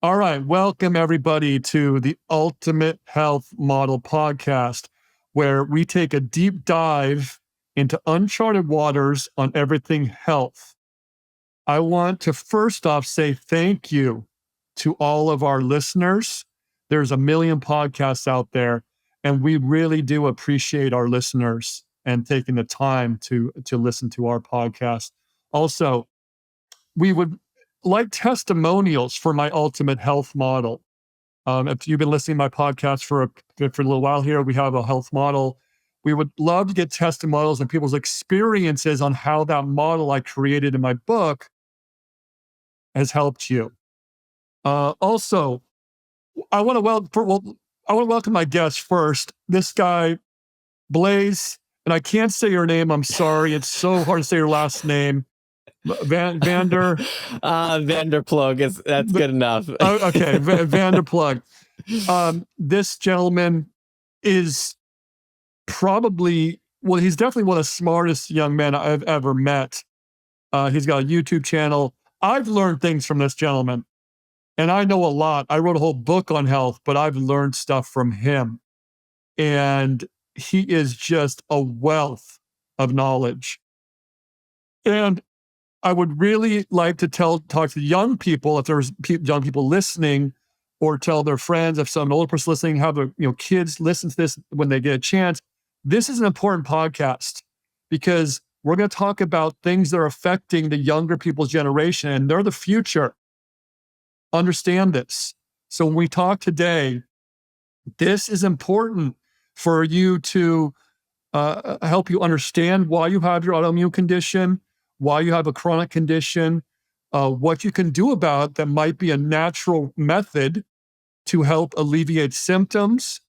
All right. Welcome, everybody, to the Ultimate Health Model podcast, where we take a deep dive into uncharted waters on everything health. I want to first off say thank you to all of our listeners. There's a million podcasts out there, and we really do appreciate our listeners and taking the time to listen to our podcast. Also, we would like testimonials for my ultimate health model. If you've been listening to my podcast for a little while here, we have a health model. We would love to get testimonials and people's experiences on how that model I created in my book has helped you. Also, I want to welcome my guest first. This guy, Blaise, and I can't say your name. I'm sorry. It's so hard to say your last name. Vanderploeg that's good enough. Okay, Vanderploeg. This gentleman is probably, well, he's definitely one of the smartest young men I've ever met. He's got a YouTube channel. I've learned things from this gentleman, and I know a lot. I wrote a whole book on health, but I've learned stuff from him, and he is just a wealth of knowledge. And I would really like to talk to young people, if there's young people listening, or tell their friends, if some older person listening, have their kids listen to this when they get a chance. This is an important podcast because we're going to talk about things that are affecting the younger people's generation, and they're the future. Understand this. So when we talk today, this is important for you to help you understand why you have your autoimmune condition, why you have a chronic condition, what you can do about it that might be a natural method to help alleviate symptoms.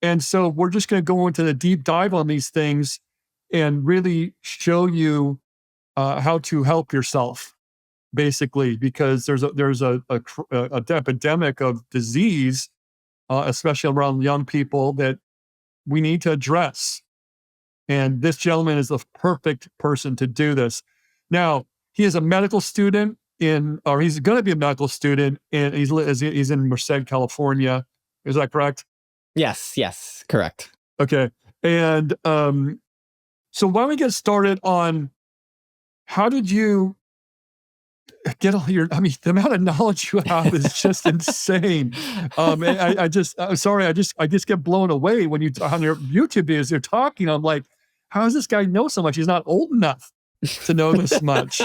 And so we're just going to go into the deep dive on these things and really show you how to help yourself, basically, because there's a epidemic of disease, especially around young people, that we need to address. And this gentleman is the perfect person to do this. Now, he is a medical student or he's going to be a medical student, and he's in Merced, California. Is that correct? Yes, correct. Okay. And so why don't we get started on how did you get all the amount of knowledge you have is just insane. I just get blown away when on your YouTube videos, you're talking. I'm like, how does this guy know so much? He's not old enough to know this much.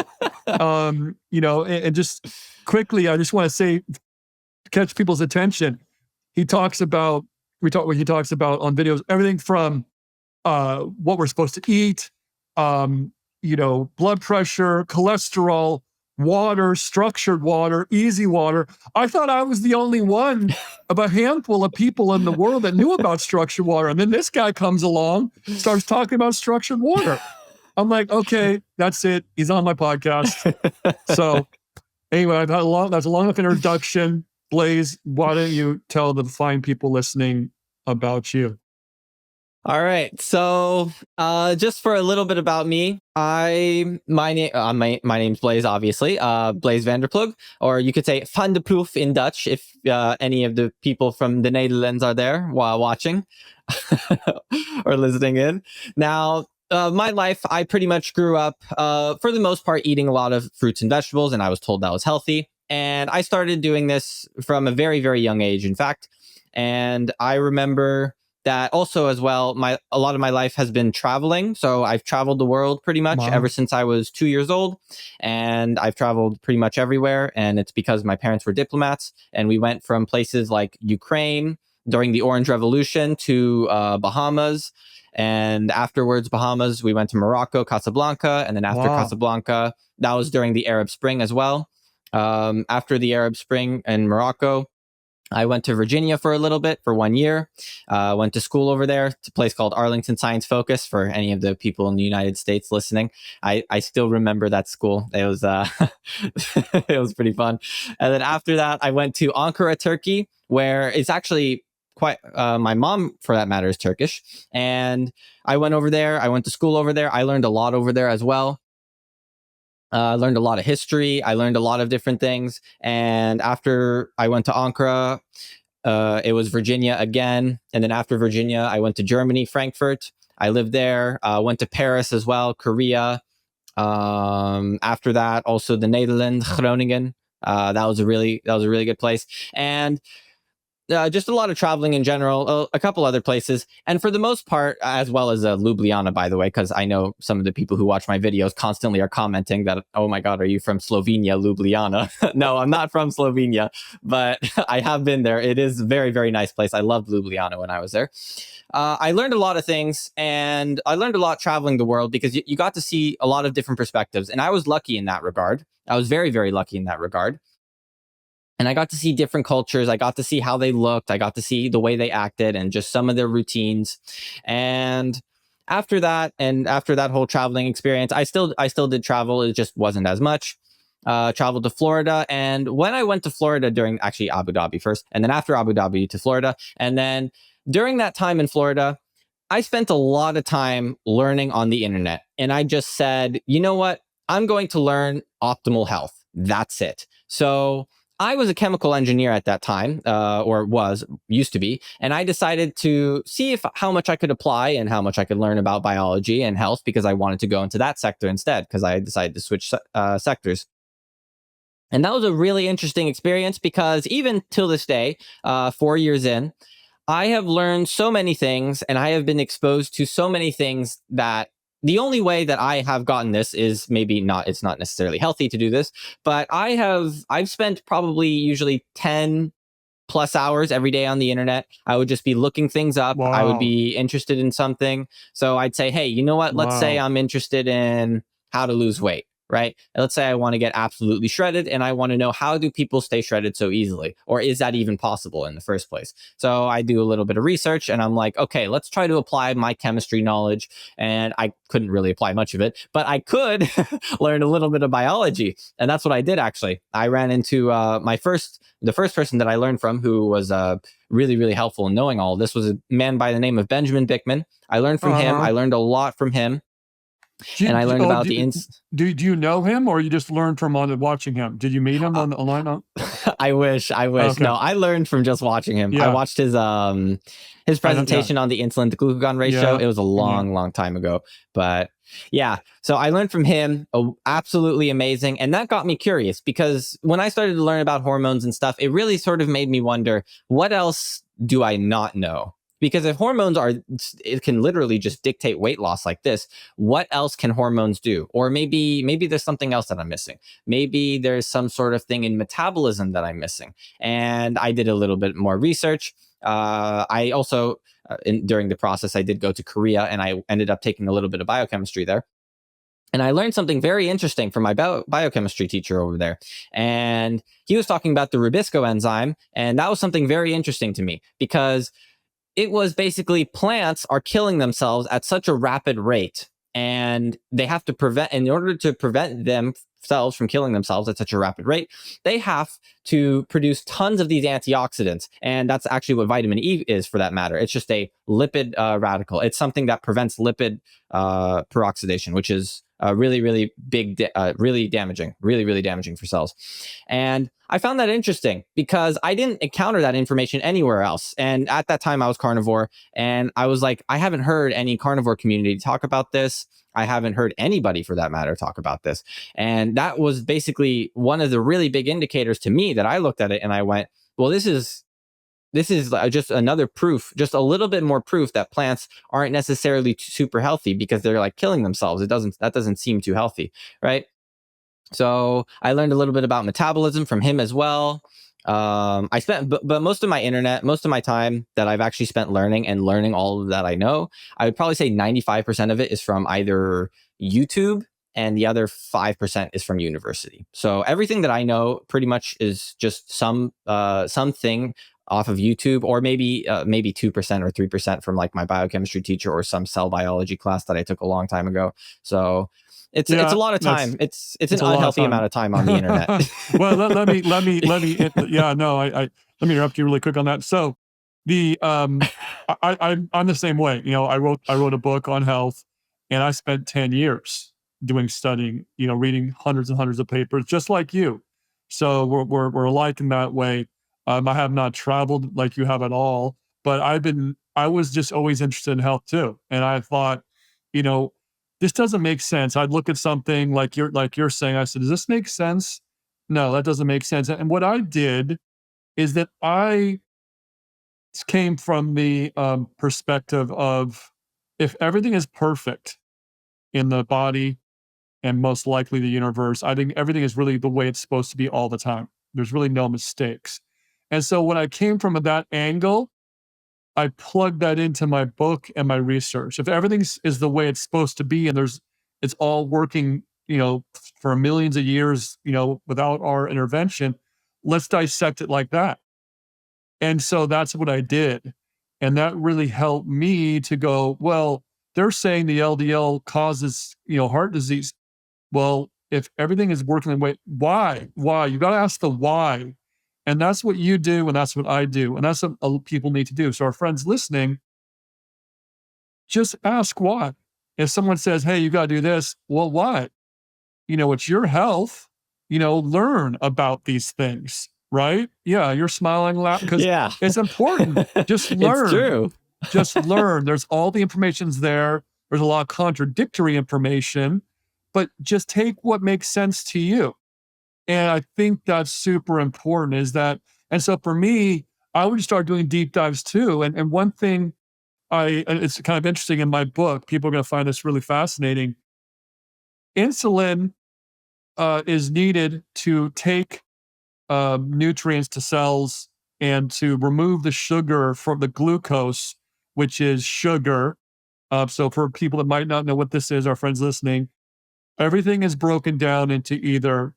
And just quickly, I just want to say, catch people's attention. He talks about on videos, everything from what we're supposed to eat, blood pressure, cholesterol, water, structured water, easy water. I thought I was the only one of a handful of people in the world that knew about structured water. And then this guy comes along, starts talking about structured water. I'm like, okay, that's it. He's on my podcast. So anyway, that's a long enough introduction. Blaise, why don't you tell the fine people listening about you? All right. So, just for a little bit about me, my name's Blaise, obviously. Blaise Vanderploeg, or you could say Vanderploeg in Dutch, if any of the people from the Netherlands are there while watching or listening in. Now, my life, I pretty much grew up, for the most part, eating a lot of fruits and vegetables, and I was told that was healthy. And I started doing this from a very, very young age, in fact. And I remember that also as well, a lot of my life has been traveling. So I've traveled the world pretty much ever since I was 2 years old. And I've traveled pretty much everywhere. And it's because my parents were diplomats. And we went from places like Ukraine during the Orange Revolution to Bahamas. And afterwards, Bahamas, we went to Morocco, Casablanca. And then after Casablanca, that was during the Arab Spring as well. After the Arab Spring in Morocco, I went to Virginia for a little bit, for 1 year. Went to school over there. It's a place called Arlington Science Focus for any of the people in the United States listening. I still remember that school. It was it was pretty fun. And then after that, I went to Ankara, Turkey, where it's actually quite my mom, for that matter, is Turkish. And I went over there. I went to school over there. I learned a lot over there as well. I learned a lot of history. I learned a lot of different things. And after I went to Ankara, it was Virginia again. And then after Virginia, I went to Germany, Frankfurt. I lived there. Went to Paris as well, Korea. After that, also the Netherlands, Groningen. That was a really good place. And just a lot of traveling in general, a couple other places, and for the most part, as well as Ljubljana, by the way, because I know some of the people who watch my videos constantly are commenting that, oh my God, are you from Slovenia, Ljubljana? No, I'm not from Slovenia, but I have been there. It is a very, very nice place. I loved Ljubljana when I was there. I learned a lot of things, and I learned a lot traveling the world because you got to see a lot of different perspectives, and I was lucky in that regard. I was very, very lucky in that regard. And I got to see different cultures. I got to see how they looked. I got to see the way they acted and just some of their routines. And after that, and after that whole traveling experience, I still did travel. It just wasn't as much. Traveled to Florida, and when I went to Florida during actually Abu Dhabi first, and then after Abu Dhabi to Florida, and then during that time in Florida, I spent a lot of time learning on the internet. And I just said, you know what? I'm going to learn optimal health. That's it. So I was a chemical engineer at that time, or used to be. And I decided to see how much I could apply and how much I could learn about biology and health because I wanted to go into that sector instead because I decided to switch sectors. And that was a really interesting experience because even till this day, 4 years in, I have learned so many things and I have been exposed to so many things that the only way that I have gotten this is maybe not, it's not necessarily healthy to do this, but I've spent probably usually 10 plus hours every day on the internet. I would just be looking things up. I would Wow. be interested in something. So I'd say, hey, you know what? Let's say Wow. I'm interested in how to lose weight, right? And let's say I want to get absolutely shredded and I want to know how do people stay shredded so easily? Or is that even possible in the first place? So I do a little bit of research and I'm like, okay, let's try to apply my chemistry knowledge. And I couldn't really apply much of it, but I could learn a little bit of biology. And that's what I did actually. I ran into the first person that I learned from who was really, really helpful in knowing all of this was a man by the name of Benjamin Bickman. I learned from him. Uh-huh. I learned a lot from him. And I learned Oh, about the do you know him or you just learned from on watching him? Did you meet him on the online? I wish, I wish. Okay. No, I learned from just watching him. I Yeah. watched his I know. Yeah. presentation on the insulin to glucagon ratio. Yeah. It was a Yeah. long, long time ago. But yeah, so I learned from him. Absolutely amazing. And that got me curious because when I started to learn about hormones and stuff, it really sort of made me wonder, what else do I not know? Because if hormones it can literally just dictate weight loss like this, what else can hormones do? Or maybe there's something else that I'm missing. Maybe there's some sort of thing in metabolism that I'm missing. And I did a little bit more research. I also, during the process, I did go to Korea and I ended up taking a little bit of biochemistry there. And I learned something very interesting from my biochemistry teacher over there. And he was talking about the Rubisco enzyme. And that was something very interesting to me because it was basically plants are killing themselves at such a rapid rate and they have to prevent, in order to prevent themselves from killing themselves at such a rapid rate, they have to produce tons of these antioxidants. And that's actually what vitamin E is, for that matter. It's just a lipid radical. It's something that prevents lipid peroxidation, which is really, really big, really damaging, really, really damaging for cells. And I found that interesting because I didn't encounter that information anywhere else. And at that time, I was carnivore, and I was like, I haven't heard any carnivore community talk about this. I haven't heard anybody, for that matter, talk about this. And that was basically one of the really big indicators to me that I looked at it and I went, well, this is just another proof, just a little bit more proof that plants aren't necessarily super healthy because they're like killing themselves. That doesn't seem too healthy, right? So I learned a little bit about metabolism from him as well. I spent, but most of my most of my time that I've actually spent learning all of that I know, I would probably say 95% of it is from either YouTube and the other 5% is from university. So everything that I know pretty much is just something off of YouTube, or maybe 2% or 3% from like my biochemistry teacher or some cell biology class that I took a long time ago. So it's a Yeah. lot of time. It's an It's a lot of unhealthy time. amount of time on the internet. Well, yeah, no, let me interrupt you really quick on that. So the, I'm the same way. You know, I wrote a book on health and I spent 10 years doing studying, reading hundreds and hundreds of papers, just like you. So we're alike in that way. I have not traveled like you have at all, but I was just always interested in health too. And I thought, you know, this doesn't make sense. I'd look at something like you're saying. I said, does this make sense? No, that doesn't make sense. And what I did is that I came from the perspective of, if everything is perfect in the body and most likely the universe, I think everything is really the way it's supposed to be all the time. There's really no mistakes. And so when I came from that angle, I plugged that into my book and my research. If everything is the way it's supposed to be and it's all working, for millions of years, without our intervention, let's dissect it like that. And so that's what I did. And that really helped me to go, well, they're saying the LDL causes, heart disease. Well, if everything is working the way, why? Why? You got to ask the why. And that's what you do. And that's what I do. And that's what people need to do. So, our friends listening, just ask why. If someone says, hey, you got to do this, well, why? It's your health, learn about these things, right? Yeah, you're smiling loud because Yeah. it's important. Just learn. It's true. Just learn. There's all the information's there. There's a lot of contradictory information, but just take what makes sense to you. And I think that's super important and so for me, I would start doing deep dives too. And one thing and it's kind of interesting in my book, people are going to find this really fascinating. Insulin is needed to take nutrients to cells and to remove the sugar from the glucose, which is sugar. So for people that might not know what this is, our friends listening, everything is broken down into either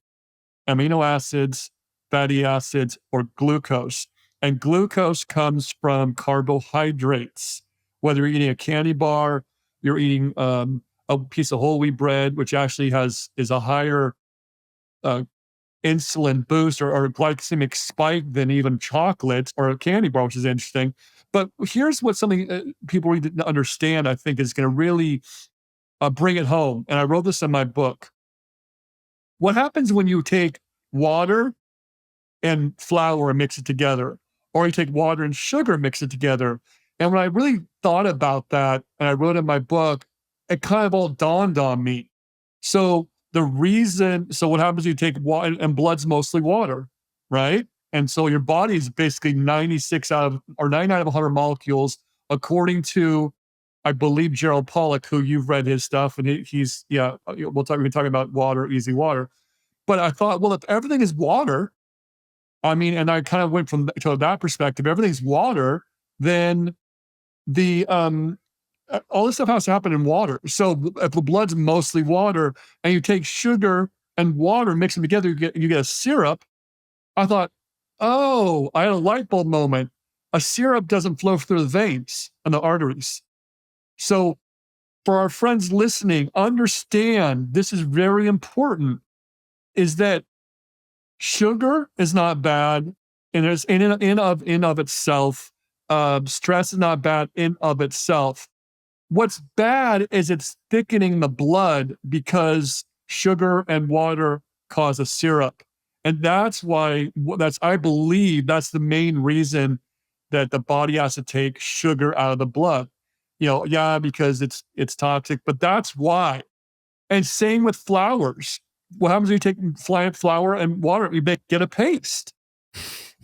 amino acids, fatty acids, or glucose. And glucose comes from carbohydrates. Whether you're eating a candy bar, you're eating a piece of whole wheat bread, which actually is a higher uh, insulin boost or glycemic spike than even chocolate or a candy bar, which is interesting. But here's what something people need to understand, I think, is going to really bring it home. And I wrote this in my book. What happens when you take water and flour and mix it together, or you take water and sugar, mix it together? And when I really thought about that and I wrote in my book, it kind of all dawned on me. So what happens, you take water, and blood's mostly water, right? And so your body is basically 96 out of, or 99 of 100 molecules, according to, I believe, Gerald Pollack, who you've read his stuff, and he's, yeah, we're talking about water, easy water. But I thought, well, if everything is water, and I kind of went to that perspective, everything's water, then the all this stuff has to happen in water. So if the blood's mostly water and you take sugar and water, mix them together, you get a syrup. I thought, oh, I had a light bulb moment. A syrup doesn't flow through the veins and the arteries. So for our friends listening, understand this is very important, is that sugar is not bad, and there's in of itself. Stress is not bad in of itself. What's bad is it's thickening the blood because sugar and water cause a syrup. And that's why, I believe that's the main reason that the body has to take sugar out of the blood. Yeah, because it's toxic, but that's why. And same with flours. What happens when you take flour and water? You get a paste.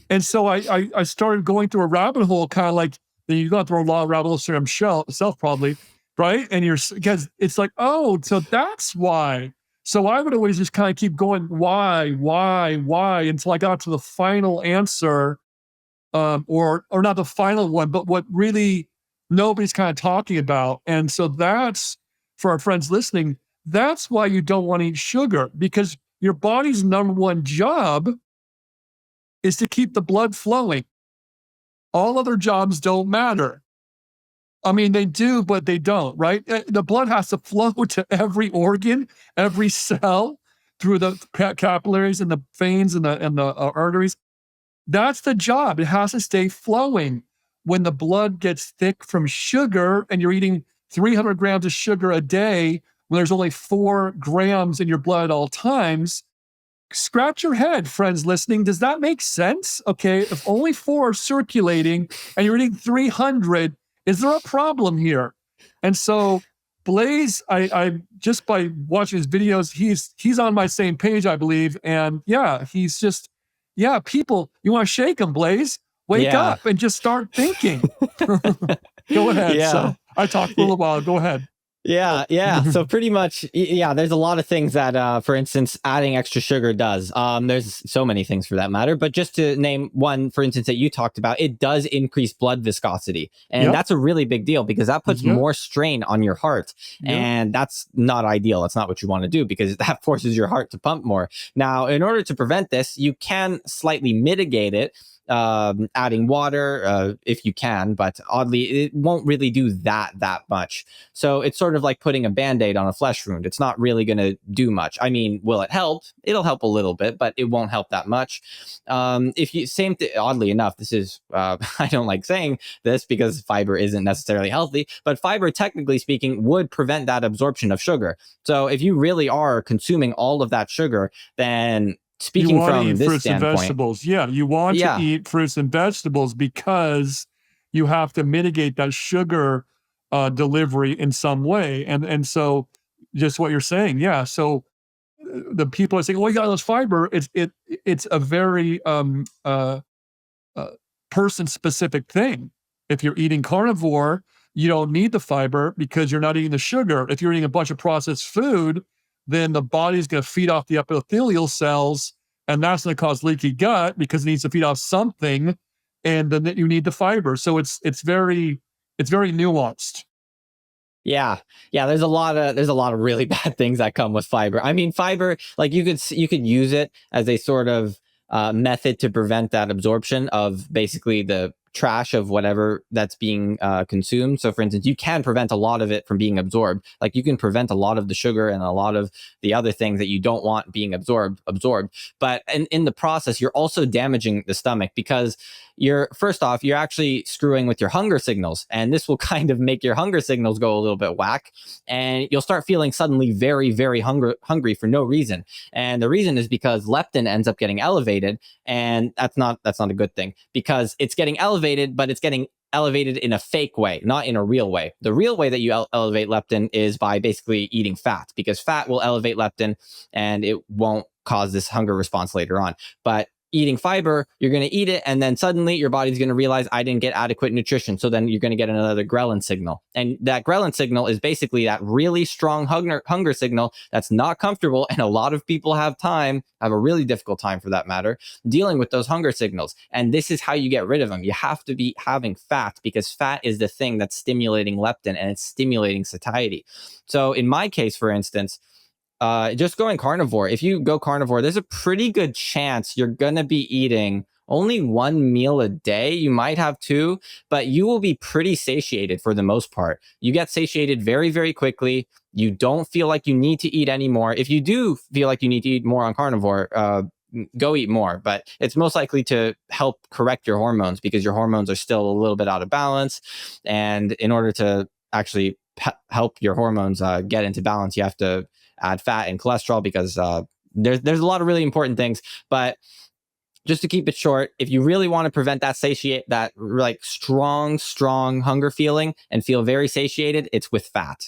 And so I started going through a rabbit hole, kind of like, you go through a lot of rabbit holes yourself probably, right? And because it's like, oh, so that's why. So I would always just kind of keep going, why, until I got to the final answer, or not the final one, but what really nobody's kind of talking about. And so that's, for our friends listening, that's why you don't want to eat sugar, because your body's number one job is to keep the blood flowing. All other jobs don't matter. They do, but they don't, right? The blood has to flow to every organ, every cell, through the capillaries and the veins and the arteries. That's the job. It has to stay flowing. When the blood gets thick from sugar and you're eating 300 grams of sugar a day, when there's only 4 grams in your blood at all times, scratch your head, friends listening. Does that make sense? Okay, if only 4 are circulating and you're eating 300, is there a problem here? And so Blaise, I just by watching his videos, he's on my same page, I believe. And yeah, he's just, yeah, people, you want to shake him, Blaise? Wake Yeah. up and just start thinking. Go ahead. Yeah. So I talked for a little while. Go ahead. Yeah. So pretty much, yeah, there's a lot of things that, for instance, adding extra sugar does. There's so many things for that matter, but just to name one, for instance, that you talked about, it does increase blood viscosity. And Yep. that's a really big deal because that puts Yep. more strain on your heart. Yep. And that's not ideal. That's not what you want to do because that forces your heart to pump more. Now, in order to prevent this, you can slightly mitigate it, adding water if you can, but oddly it won't really do that much. So it's sort of like putting a band-aid on a flesh wound. It's not really going to do much. I mean, will it help? It'll help a little bit, but it won't help that much. If you oddly enough, this is I don't like saying this because fiber isn't necessarily healthy, but fiber technically speaking would prevent that absorption of sugar. So if you really are consuming all of that sugar, then speaking from this fruits standpoint, and vegetables. Yeah, you want to eat fruits and vegetables because you have to mitigate that sugar delivery in some way. And so, just what you're saying, yeah. So the people are saying, "Oh, you got all this fiber." It's a very person specific thing. If you're eating carnivore, you don't need the fiber because you're not eating the sugar. If you're eating a bunch of processed food, then the body's going to feed off the epithelial cells, and that's going to cause leaky gut because it needs to feed off something, and then you need the fiber. So it's very nuanced. Yeah. There's a lot of really bad things that come with fiber. I mean, fiber, like you could use it as a sort of method to prevent that absorption of basically the trash of whatever that's being consumed. So, for instance, you can prevent a lot of it from being absorbed. Like you can prevent a lot of the sugar and a lot of the other things that you don't want being absorbed. But in the process, you're also damaging the stomach because first off, you're actually screwing with your hunger signals, and this will kind of make your hunger signals go a little bit whack, and you'll start feeling suddenly very, very hungry for no reason. And the reason is because leptin ends up getting elevated, and that's not a good thing because it's getting elevated, but it's getting elevated in a fake way, not in a real way. The real way that you elevate leptin is by basically eating fat, because fat will elevate leptin and it won't cause this hunger response later on. But eating fiber, you're going to eat it, and then suddenly your body's going to realize I didn't get adequate nutrition. So then you're going to get another ghrelin signal. And that ghrelin signal is basically that really strong hunger signal that's not comfortable. And a lot of people have a really difficult time for that matter, dealing with those hunger signals. And this is how you get rid of them. You have to be having fat because fat is the thing that's stimulating leptin and it's stimulating satiety. So in my case, for instance, just going carnivore. If you go carnivore, there's a pretty good chance you're going to be eating only 1 meal a day. You might have 2, but you will be pretty satiated for the most part. You get satiated very, very quickly. You don't feel like you need to eat anymore. If you do feel like you need to eat more on carnivore, go eat more, but it's most likely to help correct your hormones because your hormones are still a little bit out of balance. And in order to actually help your hormones get into balance, you have to add fat and cholesterol because there's a lot of really important things. But just to keep it short, if you really want to prevent that like strong hunger feeling and feel very satiated, it's with fat.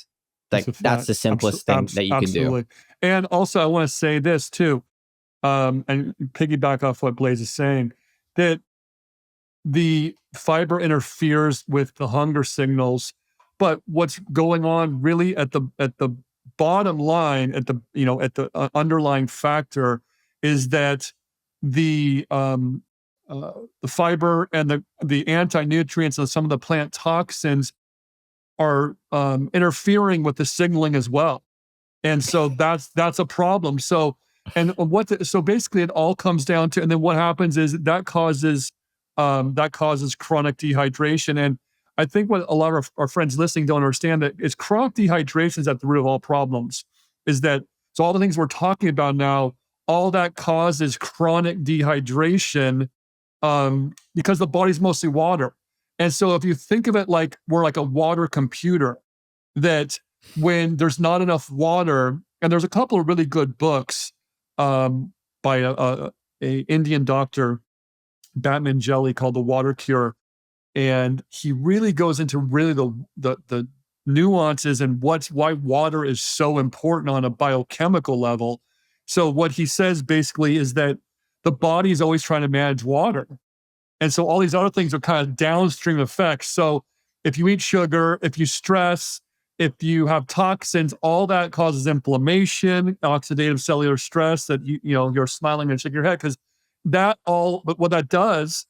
Like that's the simplest thing that you can do. And also, I want to say this too, and piggyback off what Blaise is saying, that the fiber interferes with the hunger signals, but what's going on really at the bottom line, at the underlying factor, is that the fiber and the anti-nutrients and some of the plant toxins are interfering with the signaling as well, and so that's a problem. So so basically it all comes down to, and then what happens is that causes chronic dehydration. And I think what a lot of our friends listening don't understand, that is chronic dehydration is at the root of all problems. Is that, so all the things we're talking about now, all that causes chronic dehydration because the body's mostly water. And so if you think of it like we're like a water computer, that when there's not enough water, and there's a couple of really good books by a Indian doctor, Batman Jelly, called The Water Cure, and he really goes into really the nuances and why water is so important on a biochemical level. So what he says basically is that the body is always trying to manage water. And so all these other things are kind of downstream effects. So if you eat sugar, if you stress, if you have toxins, all that causes inflammation, oxidative cellular stress that you're smiling and shaking your head because but what that does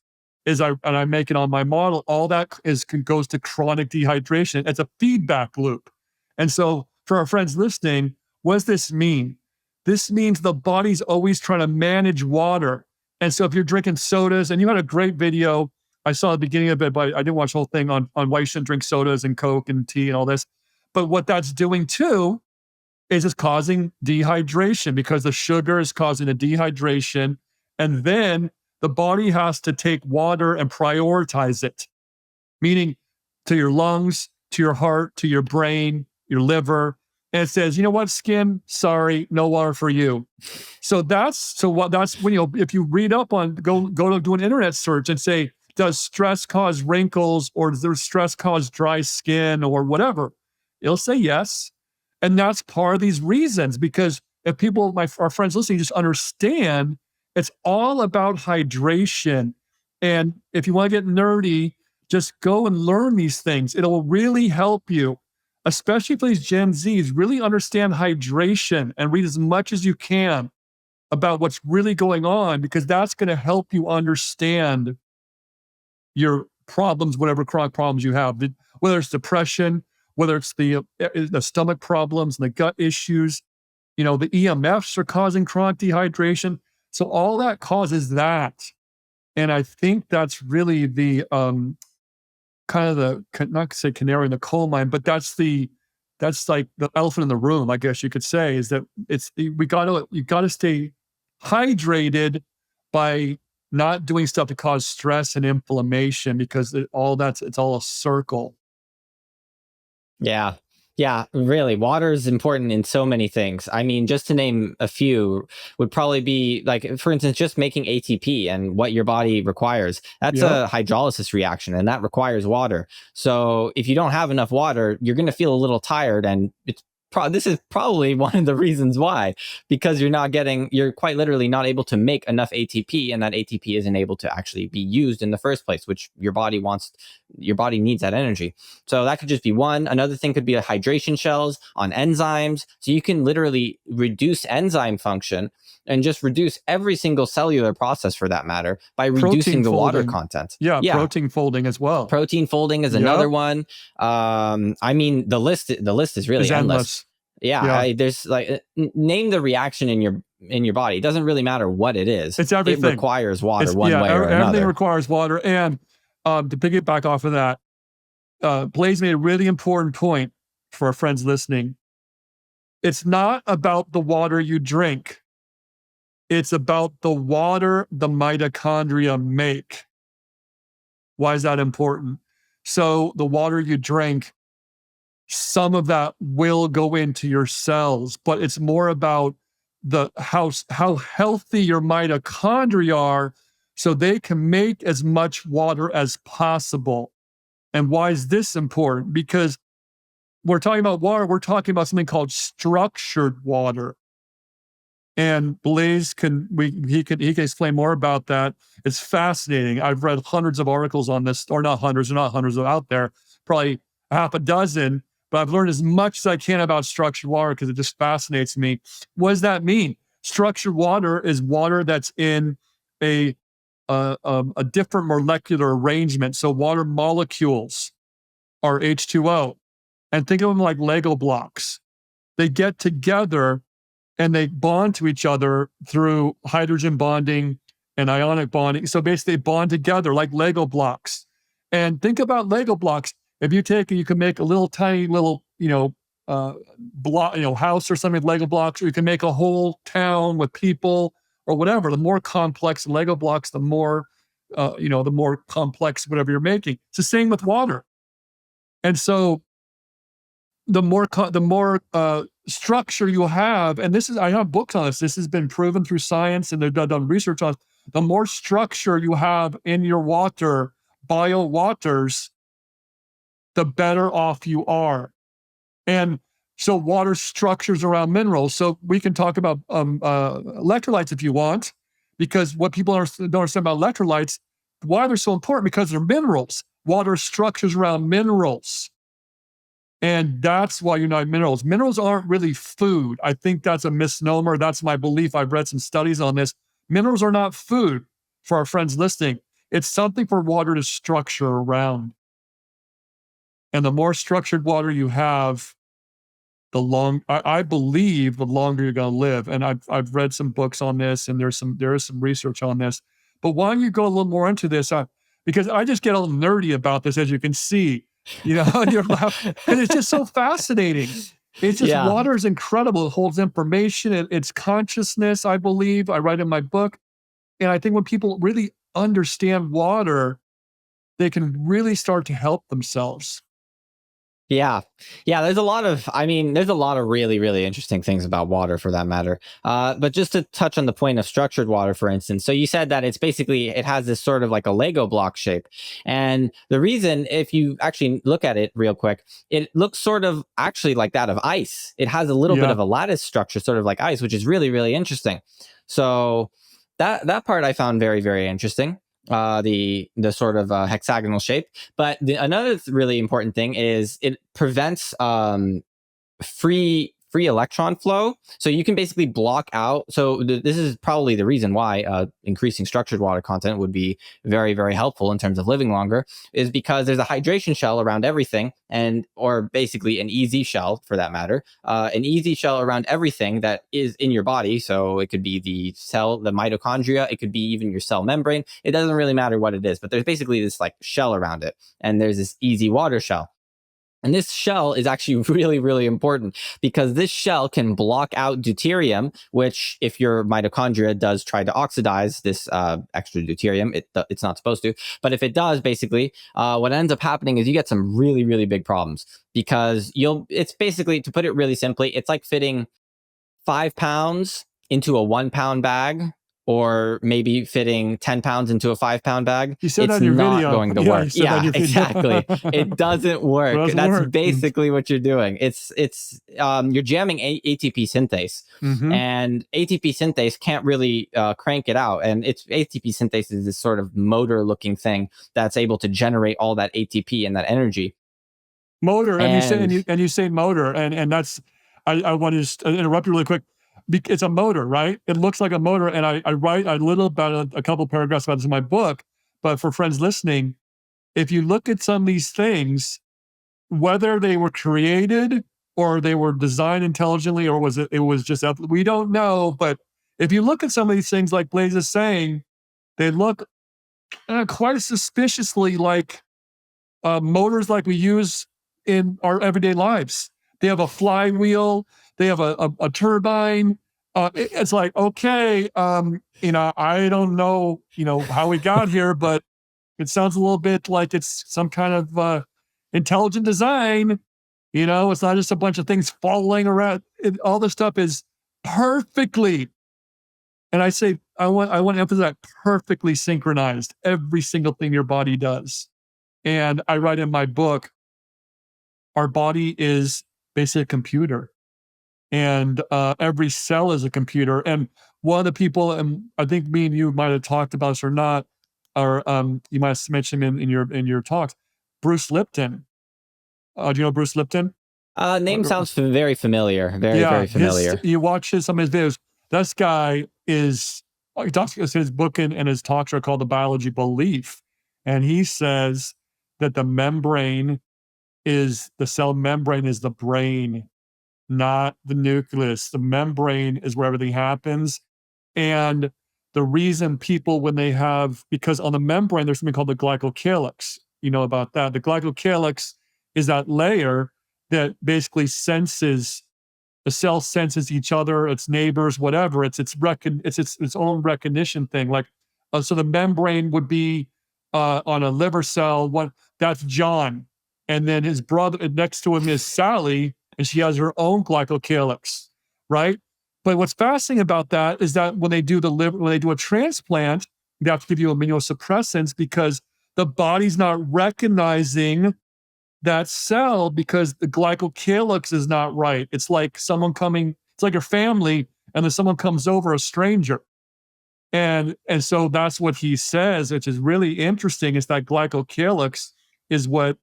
is I make it on my model, all that goes to chronic dehydration. It's a feedback loop. And so for our friends listening, what does this mean? This means the body's always trying to manage water. And so if you're drinking sodas, and you had a great video, I saw the beginning of it, but I didn't watch the whole thing on why you shouldn't drink sodas and Coke and tea and all this. But what that's doing too is it's causing dehydration because the sugar is causing a dehydration. And then the body has to take water and prioritize it, meaning to your lungs, to your heart, to your brain, your liver. And it says, you know what, skin, sorry, no water for you. So that's when, if you read up on, go to do an internet search and say, does stress cause wrinkles or does stress cause dry skin or whatever? It'll say yes. And that's part of these reasons, because if people, our friends listening, just understand it's all about hydration. And if you want to get nerdy, just go and learn these things. It'll really help you, especially for these Gen Zs, really understand hydration and read as much as you can about what's really going on, because that's going to help you understand your problems, whatever chronic problems you have, whether it's depression, whether it's the stomach problems and the gut issues. The EMFs are causing chronic dehydration. So all that causes that. And I think that's really the kind of not to say canary in the coal mine, but that's like the elephant in the room, I guess you could say, is that you gotta stay hydrated by not doing stuff to cause stress and inflammation, because it's all a circle. Yeah. Yeah, really. Water is important in so many things. I mean, just to name a few would probably be like, for instance, just making ATP and what your body requires. That's Yep. a hydrolysis reaction and that requires water. So if you don't have enough water, you're going to feel a little tired, and this is probably one of the reasons why, because you're quite literally not able to make enough ATP, and that ATP isn't able to actually be used in the first place, which your body needs that energy. So that could just be one. Another thing could be hydration shells on enzymes. So you can literally reduce enzyme function and just reduce every single cellular process, for that matter, by reducing the water content. Yeah, protein folding as well. Protein folding is another one. I mean, the list is really endless. Yeah. There's like, name the reaction in your body. It doesn't really matter what it is. It's everything. It requires water way or another. Everything requires water. And to piggyback off of that, Blaise made a really important point for our friends listening. It's not about the water you drink. It's about the water the mitochondria make. Why is that important? So the water you drink, some of that will go into your cells, but it's more about how healthy your mitochondria are, so they can make as much water as possible. And why is this important? Because we're talking about water, we're talking about something called structured water. And Blaise can explain more about that. It's fascinating. I've read hundreds of articles on this, or not hundreds out there, probably a half a dozen, but I've learned as much as I can about structured water because it just fascinates me. What does that mean? Structured water is water that's in a different molecular arrangement. So water molecules are H2O. And think of them like Lego blocks. They get together and they bond to each other through hydrogen bonding and ionic bonding. So basically they bond together like Lego blocks. And think about Lego blocks. If you can make a little tiny little, block, house or something with Lego blocks, or you can make a whole town with people or whatever. The more complex Lego blocks, the more complex whatever you're making. It's the same with water. And so the more structure you have, and this is, I have books on this. This has been proven through science, and they've done research on. The more structure you have in your water, bio waters, the better off you are. And so water structures around minerals. So we can talk about electrolytes if you want, because what people don't understand about electrolytes, why they're so important, because they're minerals. Water structures around minerals. And that's why you need minerals. Minerals aren't really food. I think that's a misnomer. That's my belief. I've read some studies on this. Minerals are not food for our friends listening. It's something for water to structure around. And the more structured water you have, I believe the longer you're going to live. And I've read some books on this, and there is some research on this. But why don't you go a little more into this? Because I just get a little nerdy about this, as you can see, and you're laughing, because it's just so fascinating. It's just, Yeah. water is incredible. It holds information. It's consciousness, I believe. I write in my book. And I think when people really understand water, they can really start to help themselves. Yeah. Yeah. There's a lot of really, really interesting things about water for that matter. But just to touch on the point of structured water, for instance, so you said that it has this sort of like a Lego block shape. And the reason, if you actually look at it real quick, it looks sort of actually like that of ice. It has a little bit Yeah. of a lattice structure, sort of like ice, which is really, really interesting. So that part I found very, very interesting. The sort of hexagonal shape. But another really important thing is it prevents free electron flow. So you can basically block out. So this is probably the reason why increasing structured water content would be very, very helpful in terms of living longer, is because there's a hydration shell around everything, or basically an EZ shell for that matter, an EZ shell around everything that is in your body. So it could be the cell, the mitochondria, it could be even your cell membrane. It doesn't really matter what it is, but there's basically this like shell around it, and there's this EZ water shell. And this shell is actually really, really important, because this shell can block out deuterium, which, if your mitochondria does try to oxidize this extra deuterium, it's not supposed to. But if it does, basically, what ends up happening is you get some really, really big problems, because it's basically, to put it really simply, it's like fitting 5 pounds into a 1 pound bag, or maybe fitting 10 pounds into a 5 pound bag. You said that It's in your not video. going to Yeah, work. you said that in Yeah, your video. exactly. It doesn't work. Doesn't That's work. basically what you're doing. You're jamming ATP synthase, Mm-hmm. and ATP synthase can't really crank it out. And ATP synthase is this sort of motor looking thing that's able to generate all that ATP and that energy. Motor, and And you say motor, and that's, I want to just interrupt you really quick. It's a motor, right? It looks like a motor, and I write a little about a couple paragraphs about this in my book. But for friends listening, if you look at some of these things, whether they were created or they were designed intelligently, or it was just we don't know. But if you look at some of these things, like Blaise is saying, they look quite suspiciously like motors like we use in our everyday lives. They have a flywheel, they have a turbine. It's like, okay, I don't know, how we got here, but it sounds a little bit like it's some kind of intelligent design. It's not just a bunch of things falling around. All this stuff is perfectly, and I want to emphasize, perfectly synchronized. Every single thing your body does. And I write in my book, our body is basically a computer, and every cell is a computer. And one of the people, and I think me and you might have talked about this or not, or you might have mentioned him in your talks, Bruce Lipton. Do you know Bruce Lipton? name sounds very familiar. Very, Yeah, very familiar. you watch some of his videos. This guy he talks, his book and his talks are called The Biology of Belief. And he says that the cell membrane is the brain, not the nucleus. The membrane is where everything happens. And the reason people, because on the membrane, there's something called the glycocalyx. You know about that. The glycocalyx is that layer that basically the cell senses each other, its neighbors, whatever. It's its own recognition thing. Like, so the membrane would be on a liver cell. That's John. And then his brother next to him is Sally, and she has her own glycocalyx, right? But what's fascinating about that is that when they do when they do a transplant, they have to give you immunosuppressants because the body's not recognizing that cell because the glycocalyx is not right. It's like it's like your family, and then someone comes over, a stranger. And so that's what he says, which is really interesting, is that glycocalyx is what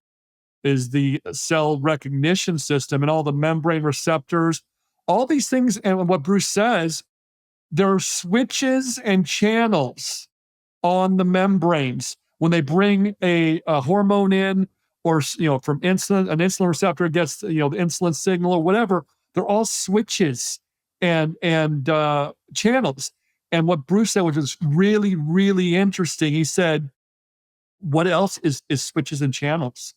is the cell recognition system and all the membrane receptors, all these things. And what Bruce says, there are switches and channels on the membranes when they bring a hormone in, or from insulin, an insulin receptor gets the insulin signal or whatever. They're all switches and channels. And what Bruce said, which was really really interesting, he said, "What else is switches and channels?"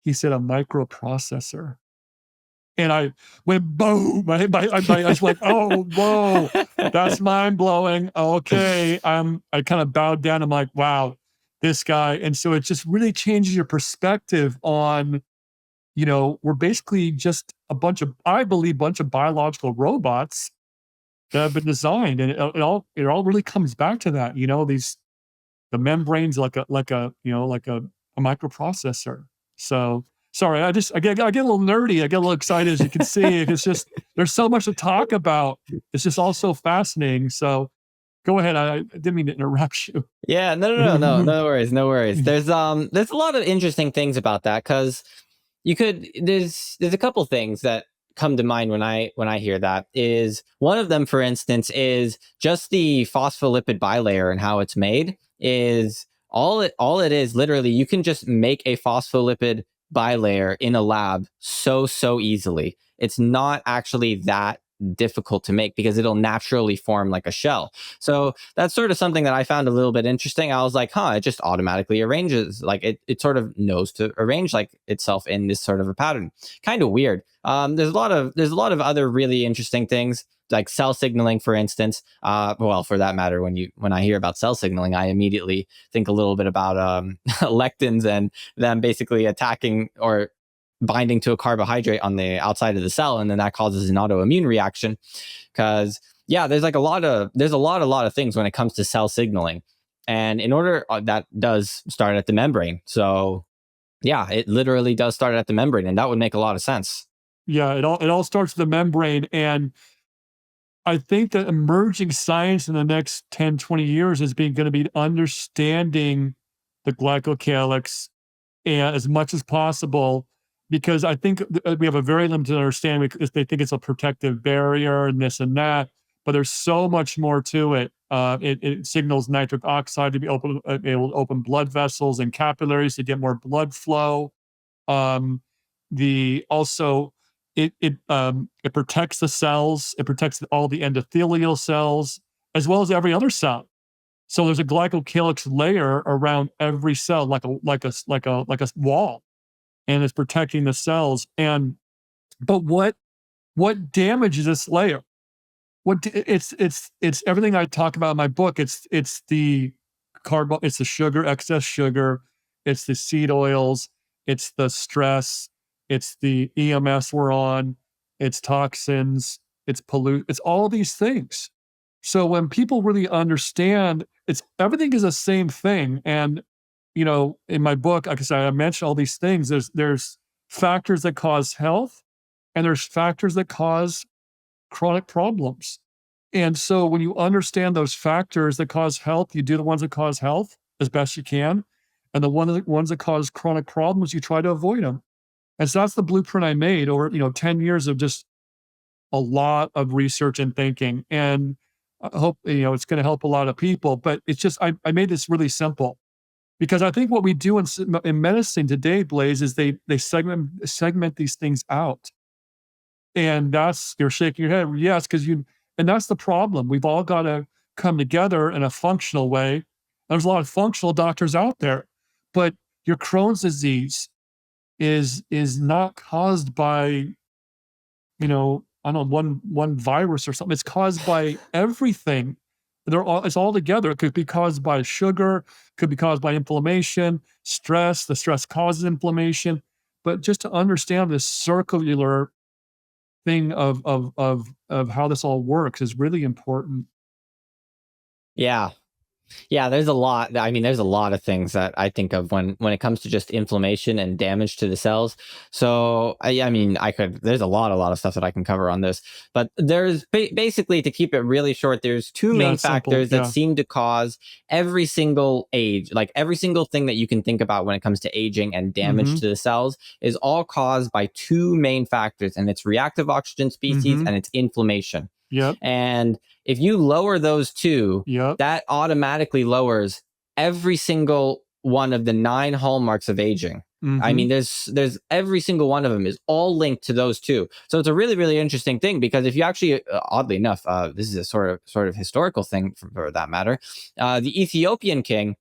He said, "A microprocessor." And I went boom. I was like, "Oh, whoa, that's mind blowing." Okay, I kind of bowed down. I'm like, "Wow, this guy." And so it just really changes your perspective on, we're basically just I believe, bunch of biological robots that have been designed, and it all really comes back to that. The membranes like a microprocessor. So sorry, I get a little nerdy. I get a little excited, as you can see. It's just there's so much to talk about. It's just all so fascinating. So go ahead. I didn't mean to interrupt you. Yeah, no worries, no worries. There's a lot of interesting things about that, because there's a couple things that come to mind when I hear that. Is one of them, for instance, is just the phospholipid bilayer and how it's made. Is all it is, literally, you can just make a phospholipid bilayer in a lab so easily. It's not actually that difficult to make because it'll naturally form like a shell. So that's sort of something that I found a little bit interesting. I was like, it just automatically arranges, like it sort of knows to arrange like itself in this sort of a pattern. Kind of weird. There's a lot of other really interesting things, like cell signaling, for instance. Well, for that matter, when I hear about cell signaling, I immediately think a little bit about lectins and them basically attacking or binding to a carbohydrate on the outside of the cell, and then that causes an autoimmune reaction. Because yeah, there's a lot of things when it comes to cell signaling, and in order that does start at the membrane. So yeah, it literally does start at the membrane, and that would make a lot of sense. Yeah, it all starts with the membrane. And I think that emerging science in the next 10, 20 years is going to be understanding the glycocalyx and as much as possible, because I think we have a very limited understanding because they think it's a protective barrier and this and that, but there's so much more to it. It signals nitric oxide to be able to open blood vessels and capillaries to get more blood flow. Um, the also it protects the cells. It protects all the endothelial cells as well as every other cell. So there's a glycocalyx layer around every cell, like a wall, and it's protecting the cells. And but what damages this layer? It's everything I talk about in my book. It's the it's the sugar, excess sugar, it's the seed oils, it's the stress, it's the EMS we're on, it's toxins, it's all these things. So when people really understand, it's everything is the same thing. And in my book, like I said, I mentioned all these things. There's factors that cause health, and there's factors that cause chronic problems. And so when you understand those factors that cause health, you do the ones that cause health as best you can. And the ones that cause chronic problems, you try to avoid them. And so that's the blueprint I made over, 10 years of just a lot of research and thinking. And I hope, it's going to help a lot of people. But it's just, I made this really simple because I think what we do in medicine today, Blaise, is they segment these things out. And you're shaking your head. Yes, and that's the problem. We've all got to come together in a functional way. There's a lot of functional doctors out there, but your Crohn's disease is not caused by, I don't know, one virus or something. It's caused by everything. It's all together. It could be caused by sugar, could be caused by inflammation, stress. The stress causes inflammation. but just to understand this circular thing of how this all works is really important. Yeah. Yeah, there's a lot. I mean, there's a lot of things that I think of when it comes to just inflammation and damage to the cells. So, I mean, I could. There's a lot of stuff that I can cover on this. But there's basically, to keep it really short, there's two Yeah, main it's simple. factors that Yeah. seem to cause every single age, like every single thing that you can think about when it comes to aging and damage Mm-hmm. to the cells, is all caused by two main factors, and it's reactive oxygen species Mm-hmm. and it's inflammation. Yep. And if you lower those two, Yep. that automatically lowers every single one of the 9 hallmarks of aging. I Mm-hmm. mean, there's every single one of them is all linked to those two. So it's a really really interesting thing, because if you actually, oddly enough, this is a sort of historical thing for that matter. The Ethiopian king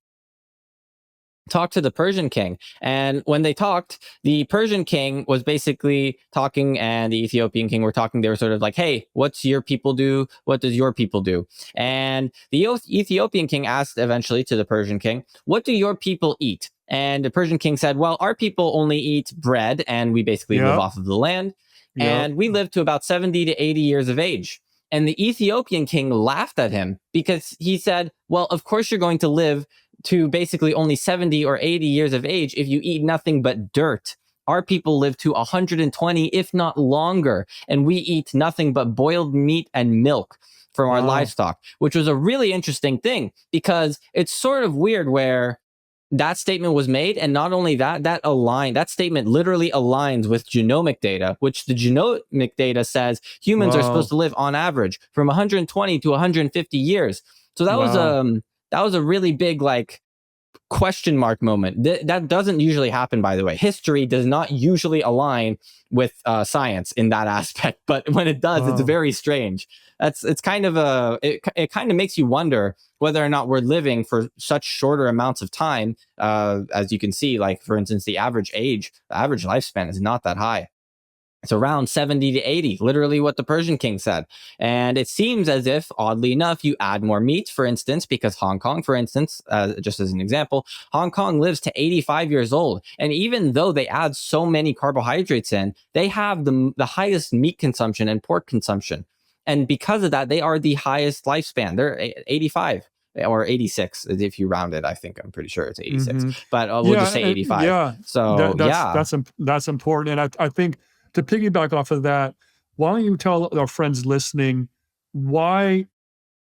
talked to the Persian king. And when they talked, the Persian king was basically talking and the Ethiopian king were talking. They were sort of like, hey, what's your people do? What does your people do? And the Ethiopian king asked eventually to the Persian king, what do your people eat? And the Persian king said, well, our people only eat bread and we basically live Yep. off of the land. Yep. And we live to about 70 to 80 years of age. And the Ethiopian king laughed at him because he said, well, of course you're going to live to basically only 70 or 80 years of age if you eat nothing but dirt. Our people live to 120, if not longer, and we eat nothing but boiled meat and milk from our Wow. livestock, which was a really interesting thing, because it's sort of weird where that statement was made. And not only that, that statement literally aligns with genomic data, which the genomic data says humans are supposed Wow. to live on average from 120 to 150 years. So Wow. that was a really big, like, question mark moment. That doesn't usually happen, by the way. History does not usually align with science in that aspect, but when it does, it's Wow. very strange. It's kind of it kind of makes you wonder whether or not we're living for such shorter amounts of time. As you can see, like for instance, the average lifespan is not that high. It's around 70 to 80, literally what the Persian king said. And it seems as if, oddly enough, you add more meat, for instance, because Hong Kong, for instance, just as an example, Hong Kong lives to 85 years old. And even though they add so many carbohydrates in, they have the highest meat consumption and pork consumption. And because of that, they are the highest lifespan. They're 85 or 86 if you round it. I think I'm pretty sure it's 86, Mm-hmm. but we'll just Yeah. say 85. Yeah. So yeah. That's important. And I think to piggyback off of that, why don't you tell our friends listening why?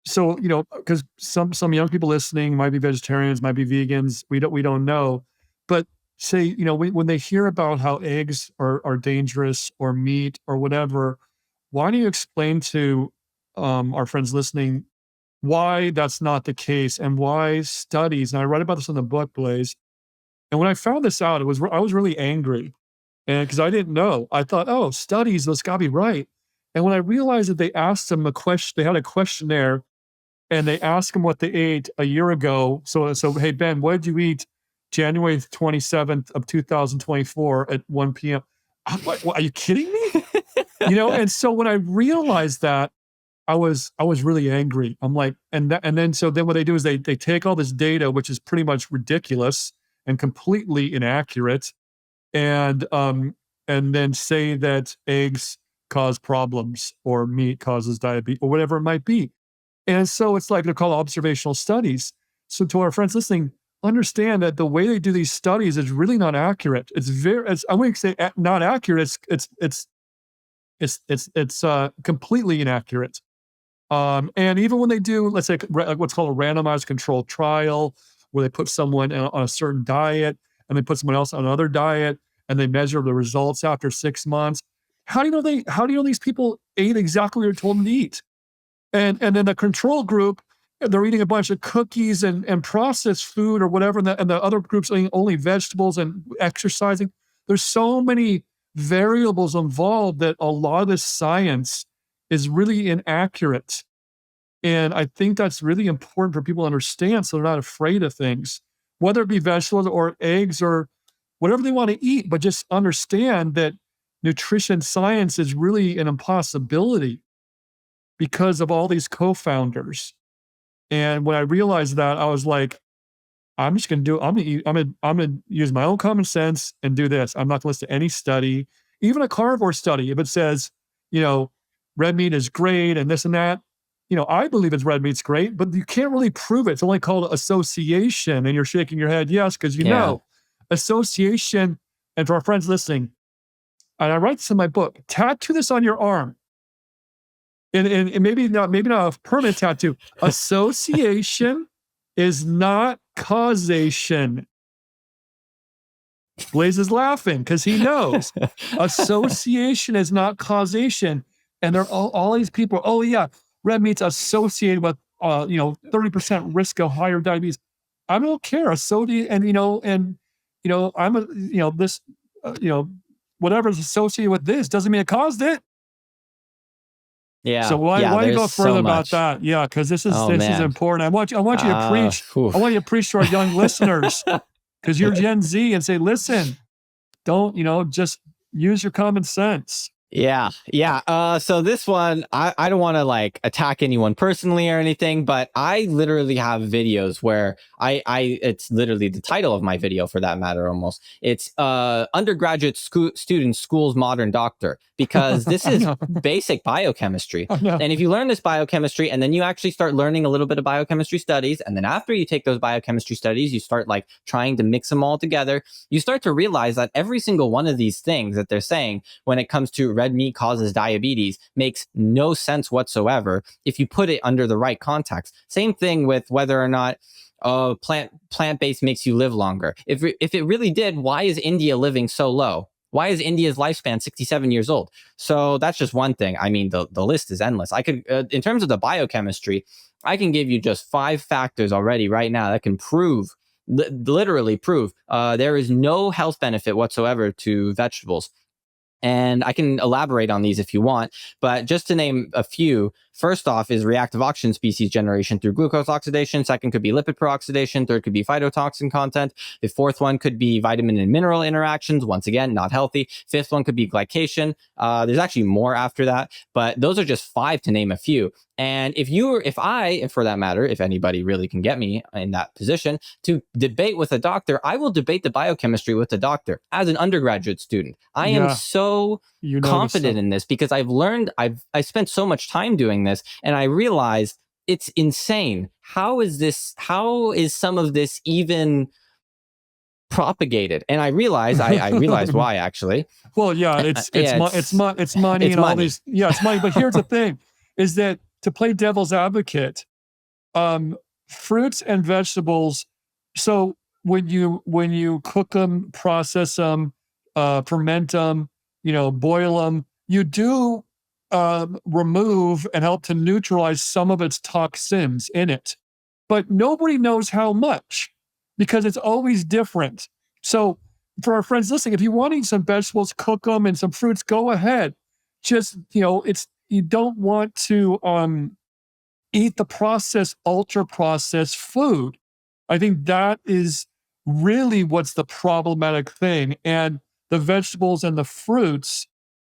So because some young people listening might be vegetarians, might be vegans. We don't know, but say when they hear about how eggs are dangerous or meat or whatever, why don't you explain to our friends listening why that's not the case and why studies, and I write about this in the book, Blaise. And when I found this out, I was really angry, and because I didn't know, I thought, oh, studies, those got to be right. And when I realized that they asked them a question, they had a questionnaire, and they asked them what they ate a year ago. So hey Ben, what did you eat January 27th of 2024 at 1 p.m.? I'm like, what, are you kidding me? And so when I realized that, I was really angry. I'm like, and then what they do is they take all this data, which is pretty much ridiculous and completely inaccurate, and then say that eggs cause problems or meat causes diabetes or whatever it might be. And so it's like they're called observational studies. So to our friends listening, understand that the way they do these studies is really not accurate. I wouldn't say not accurate. It's completely inaccurate. And even when they do, let's say, like what's called a randomized controlled trial, where they put someone on a certain diet and they put someone else on another diet, and they measure the results after 6 months. How do you know these people ate exactly what you're told them to eat? And then the control group, they're eating a bunch of cookies and processed food or whatever, and the other group's eating only vegetables and exercising. There's so many variables involved that a lot of this science is really inaccurate. And I think that's really important for people to understand so they're not afraid of things, whether it be vegetables or eggs or whatever they want to eat, but just understand that nutrition science is really an impossibility because of all these co-founders. And when I realized that, I was like, I'm just going to do, I'm going to use my own common sense and do this. I'm not going to listen to any study, even a carnivore study. If it says, you know, red meat is great and this and that, I believe it's red meat's great, but you can't really prove it. It's only called association. And you're shaking your head. Yes. Cause Yeah. association. And for our friends listening, and I write this in my book, tattoo this on your arm. And maybe not a permanent tattoo. Association is not causation. Blaise is laughing because he knows association is not causation. And there are all these people, oh yeah, red meat's associated with 30% risk of higher diabetes. I don't care. I'm a, this, whatever's associated with this doesn't mean it caused it. So Yeah. why Yeah. why you There's go so further about much. that? Yeah, because this is Oh this is man. important. I want you to preach. I Oof. want you to preach to our young listeners because you're Gen Z and say, listen, don't just use your common sense. Yeah, yeah. So this one, I don't want to like attack anyone personally or anything, but I literally have videos where it's literally the title of my video for that matter. Almost, it's undergraduate student school's modern doctor, because this is basic biochemistry. And if you learn this biochemistry and then you actually start learning a little bit of biochemistry studies, and then after you take those biochemistry studies, you start like trying to mix them all together, you start to realize that every single one of these things that they're saying when it comes to red meat causes diabetes makes no sense whatsoever if you put it under the right context. Same thing with whether or not plant-based makes you live longer. If it really did, why is India living so low? Why is India's lifespan 67 years old? So that's just one thing. I mean, the list is endless. I could, in terms of the biochemistry, I can give you just 5 factors already right now that can prove, literally prove, there is no health benefit whatsoever to vegetables. And I can elaborate on these if you want, but just to name a few, first off is reactive oxygen species generation through glucose oxidation. Second could be lipid peroxidation. Third could be phytotoxin content. The fourth one could be vitamin and mineral interactions. Once again, not healthy. Fifth one could be glycation. There's actually more after that, but those are just 5 to name a few. And if for that matter, if anybody really can get me in that position to debate with a doctor, I will debate the biochemistry with the doctor as an undergraduate student. I am so confident in this because I've learned, I spent so much time doing this, and I realized it's insane. How is some of this even propagated? And I realized why, actually. Well, yeah, it's money and all these. Yeah, it's money. But here's the thing: is that to play devil's advocate, fruits and vegetables. So when you cook them, process them, ferment them, boil them, you do remove and help to neutralize some of its toxins in it, but nobody knows how much because it's always different. So for our friends listening, if you want to eat some vegetables, cook them, and some fruits, go ahead. Just you don't want to eat the processed, ultra processed food. I think that is really what's the problematic thing. And the vegetables and the fruits,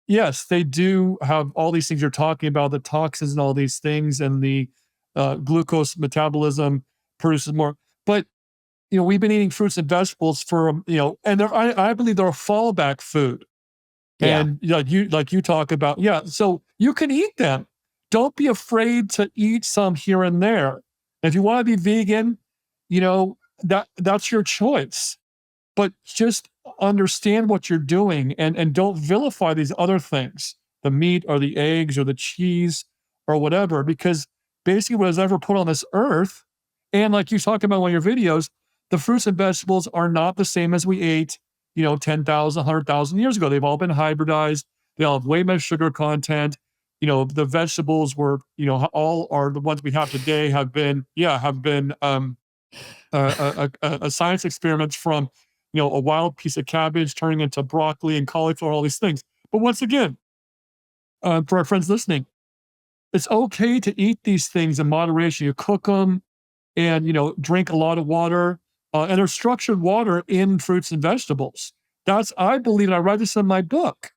yes, they do have all these things you're talking about, the toxins and all these things, and the glucose metabolism produces more. But we've been eating fruits and vegetables for and I believe they're a fallback food. And like you talk about, yeah. So you can eat them. Don't be afraid to eat some here and there. If you want to be vegan, that's your choice. But just understand what you're doing and don't vilify these other things, the meat or the eggs or the cheese or whatever, because basically what is ever put on this earth, and like you talk about in one of your videos, the fruits and vegetables are not the same as we ate, 10,000, 100,000 years ago. They've all been hybridized. They all have way more sugar content. The vegetables were, all are the ones we have today have been a science experiments from a wild piece of cabbage turning into broccoli and cauliflower, all these things. But once again, for our friends listening, it's okay to eat these things in moderation. You cook them and drink a lot of water, and there's structured water in fruits and vegetables. I believe, and I write this in my book,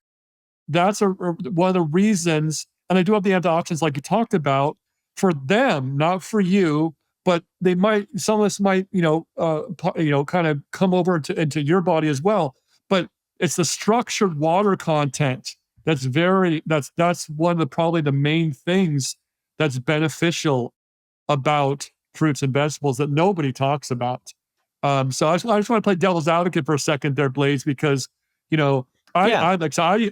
that's one of the reasons. And I do have the antioxidants like you talked about for them, not for you, but some of us might, kind of come over into your body as well. But it's the structured water content that's one of probably the main things that's beneficial about fruits and vegetables that nobody talks about. So I just want to play devil's advocate for a second there, Blaze, because you know Yeah.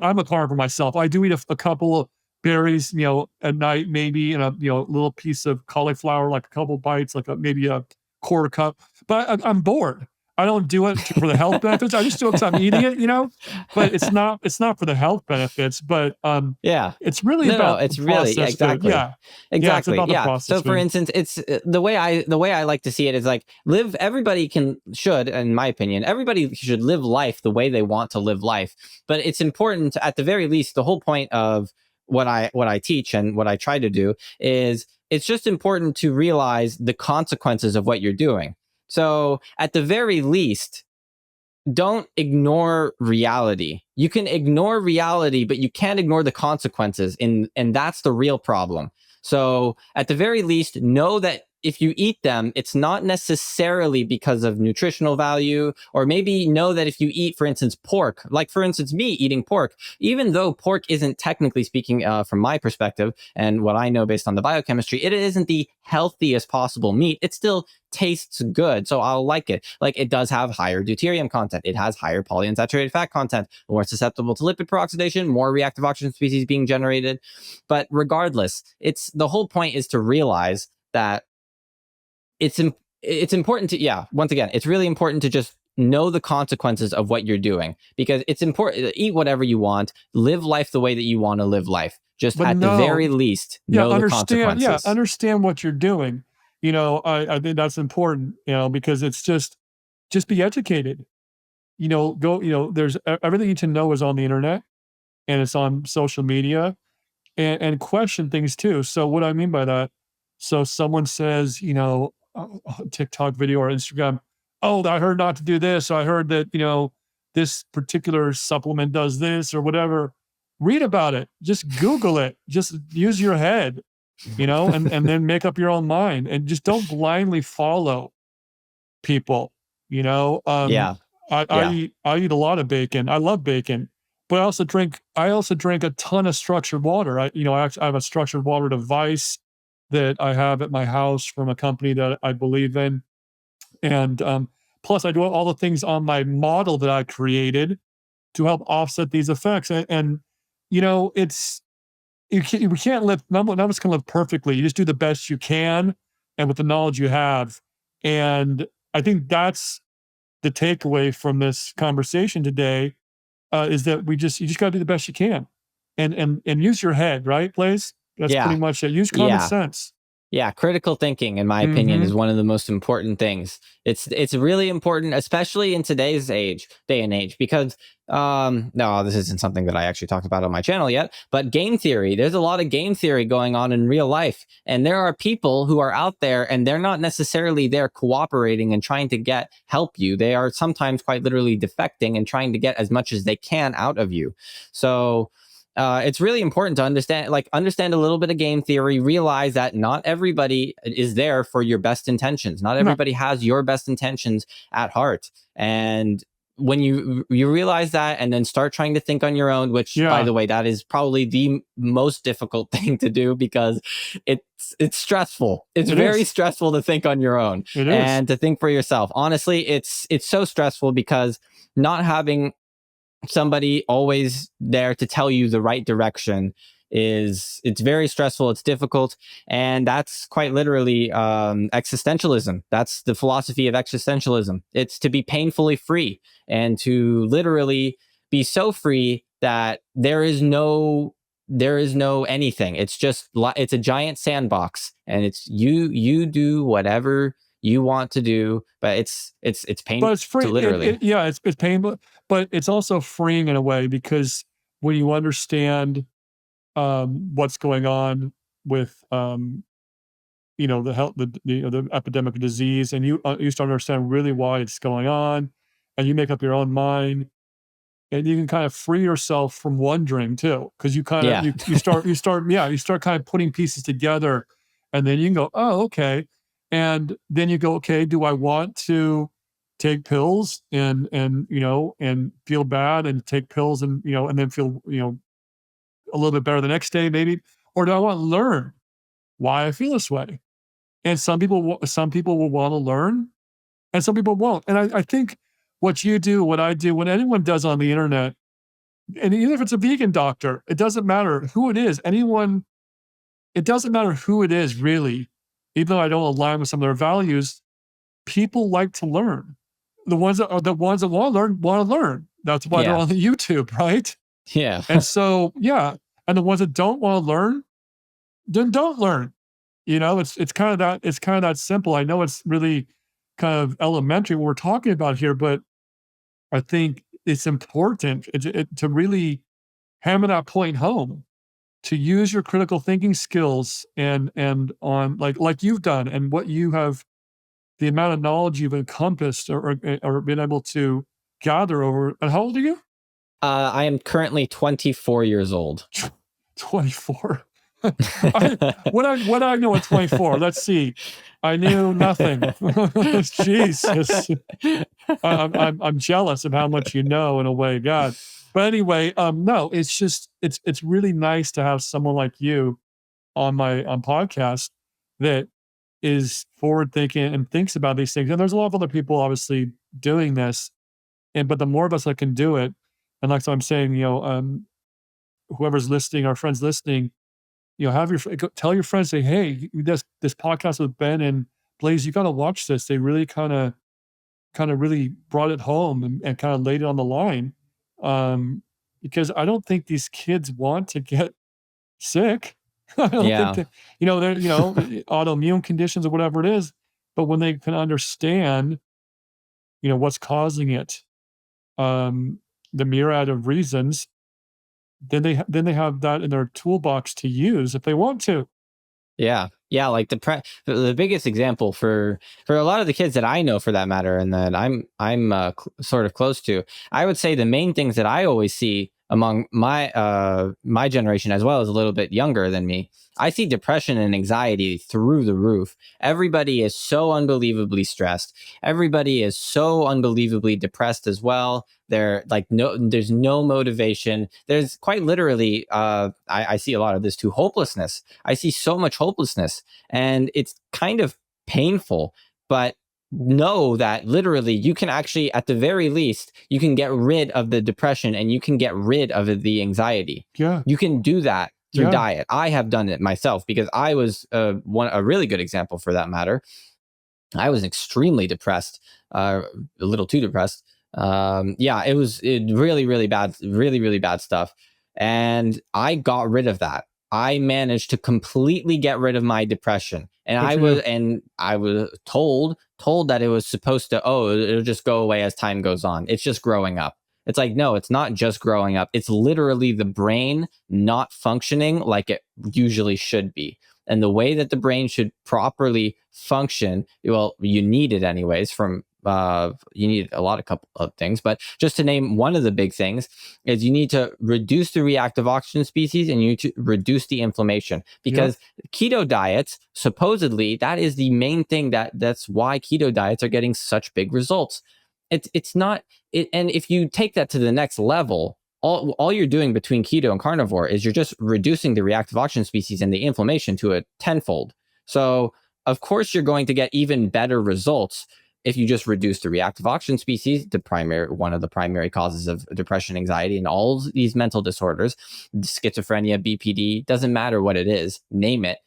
I'm a carnivore myself. I do eat a couple of berries, at night maybe, and a little piece of cauliflower, like a couple bites, like maybe a quarter cup. But I'm bored. I don't do it for the health benefits. I just do it because I'm eating it, But it's not for the health benefits. But Yeah. it's really No, about the it's really, yeah, processed food. exactly. Yeah, yeah, it's Exactly. about the Yeah. So processed for food. instance, it's the way I like to see it is like everybody should, in my opinion, everybody should live life the way they want to live life. But it's important at the very least, the whole point of what I teach and what I try to do is it's just important to realize the consequences of what you're doing. So at the very least, don't ignore reality. You can ignore reality, but you can't ignore the consequences, and that's the real problem. So at the very least, know that if you eat them, it's not necessarily because of nutritional value, or maybe know that if you eat, for instance, pork, like for instance, me eating pork, even though pork isn't technically speaking, from my perspective and what I know based on the biochemistry, it isn't the healthiest possible meat. It still tastes good, so I'll like it. Like it does have higher deuterium content, it has higher polyunsaturated fat content, more susceptible to lipid peroxidation, more reactive oxygen species being generated. But regardless, it's the whole point is to realize that it's important to, yeah, once again, it's really important to just know the consequences of what you're doing, because it's important to eat whatever you want, live life the way that you want to live life. Just But at the no, very least, yeah, know the consequences. understand what you're doing. I think that's important, because it's just be educated. Go, there's everything you need to know is on the internet and it's on social media, and question things too. So what I mean by that, so someone says, a TikTok video or Instagram, oh, I heard not to do this. I heard that, this particular supplement does this or whatever. Read about it. Just Google it. Just use your head, and then make up your own mind, and just don't blindly follow people, you know. Yeah. Yeah. I eat a lot of bacon. I love bacon, but I also drink a ton of structured water. I have a structured water device that I have at my house from a company that I believe in, and plus I do all the things on my model that I created to help offset these effects. And it's we can't live. None of us can live perfectly. You just do the best you can, and with the knowledge you have. And I think that's the takeaway from this conversation today, is that you just got to do the best you can, and use your head, right, Blaze? That's pretty Yeah. much it. Use common Yeah. sense. Yeah, critical thinking, in my opinion, Hmm. is one of the most important things. It's really important, especially in today's day and age, because no, this isn't something that I actually talked about on my channel yet. But game theory, there's a lot of game theory going on in real life, and there are people who are out there, and they're not necessarily there cooperating and trying to help you. They are sometimes quite literally defecting and trying to get as much as they can out of you. So it's really important to understand a little bit of game theory, realize that not everybody is there for your best intentions. Not No, everybody has your best intentions at heart. And when you realize that and then start trying to think on your own, which by yeah, the way, that is probably the most difficult thing to do, because it's stressful. It's it very is. stressful to think on your own It is. and to think for yourself. Honestly, it's so stressful because not having somebody always there to tell you the right direction it's very stressful, it's difficult, and that's quite literally existentialism. That's the philosophy of existentialism. It's to be painfully free and to literally be so free that there is no anything. It's a giant sandbox, and it's you do whatever you want to do, but it's But pain it's free. to literally. Yeah, it's painful, but it's also freeing in a way, because when you understand what's going on with the health, the epidemic of disease, and you start to understand really why it's going on, and you make up your own mind, and you can kind of free yourself from wondering too, because you kind of Yeah. you start kind of putting pieces together, and then you can go, oh, okay. And then you go, okay, do I want to take pills and and feel bad and take pills and and then feel a little bit better the next day maybe, or do I want to learn why I feel this way? And some people will want to learn, and some people won't. And I think what you do, what I do, what anyone does on the internet, and even if it's a vegan doctor, it doesn't matter who it is. Anyone, it doesn't matter who it is really. Even though I don't align with some of their values, people like to learn. The ones that want to learn want to learn. That's why they're Yeah. on the YouTube, right? Yeah. And so, yeah. And the ones that don't want to learn, then don't learn. It's kind of that simple. I know it's really kind of elementary what we're talking about here, but I think it's important to really hammer that point home, to use your critical thinking skills and on like you've done and what you have, the amount of knowledge you've encompassed or been able to gather over. And how old are you? I am currently 24 years old. 24. What I know at 24? Let's see. I knew nothing. Jesus. I'm jealous of how much you know in a way, God. But anyway, no, it's just it's really nice to have someone like you on podcast that is forward thinking and thinks about these things. And there's a lot of other people obviously doing this, but the more of us that can do it, and like so I'm saying, whoever's listening, our friends listening, have tell your friends, say, hey, this podcast with Ben and Blaise, you got to watch this. They really kind of really brought it home and kind of laid it on the line, because I don't think these kids want to get sick. I don't think Yeah. that they're autoimmune conditions or whatever it is, but when they can understand what's causing it, um, the myriad of reasons, then they have that in their toolbox to use if they want to. Yeah. Yeah, like the biggest example for a lot of the kids that I know, for that matter, and that I'm sort of close to, I would say the main things that I always see among my generation, as well as a little bit younger than me, I see depression and anxiety through the roof. Everybody is so unbelievably stressed. Everybody is so unbelievably depressed as well. There's no motivation. There's quite literally, I see a lot of this too, hopelessness. I see so much hopelessness, and it's kind of painful. But know that literally you can actually, at the very least, you can get rid of the depression and you can get rid of the anxiety. Yeah. You can do that through Yeah. diet. I have done it myself because I was a really good example for that matter. I was extremely depressed, a little too depressed. Yeah, it really, really bad, really, really bad stuff. And I got rid of that. I managed to completely get rid of my depression. And Good for you. I was told that it was supposed to, it'll just go away as time goes on. It's just growing up. It's like, no, it's not just growing up. It's literally the brain not functioning like it usually should be. And the way that the brain should properly function, well, you need it anyways from you need a couple of things, but just to name one of the big things is you need to reduce the reactive oxygen species and you need to reduce the inflammation, because keto diets, supposedly that is the main thing, that's why keto diets are getting such big results. It's not it, and if you take that to the next level, all you're doing between keto and carnivore is you're just reducing the reactive oxygen species and the inflammation to a tenfold. So of course you're going to get even better results if you just reduce the reactive oxygen species, one of the primary causes of depression, anxiety, and all these mental disorders, schizophrenia, BPD, doesn't matter what it is, name it.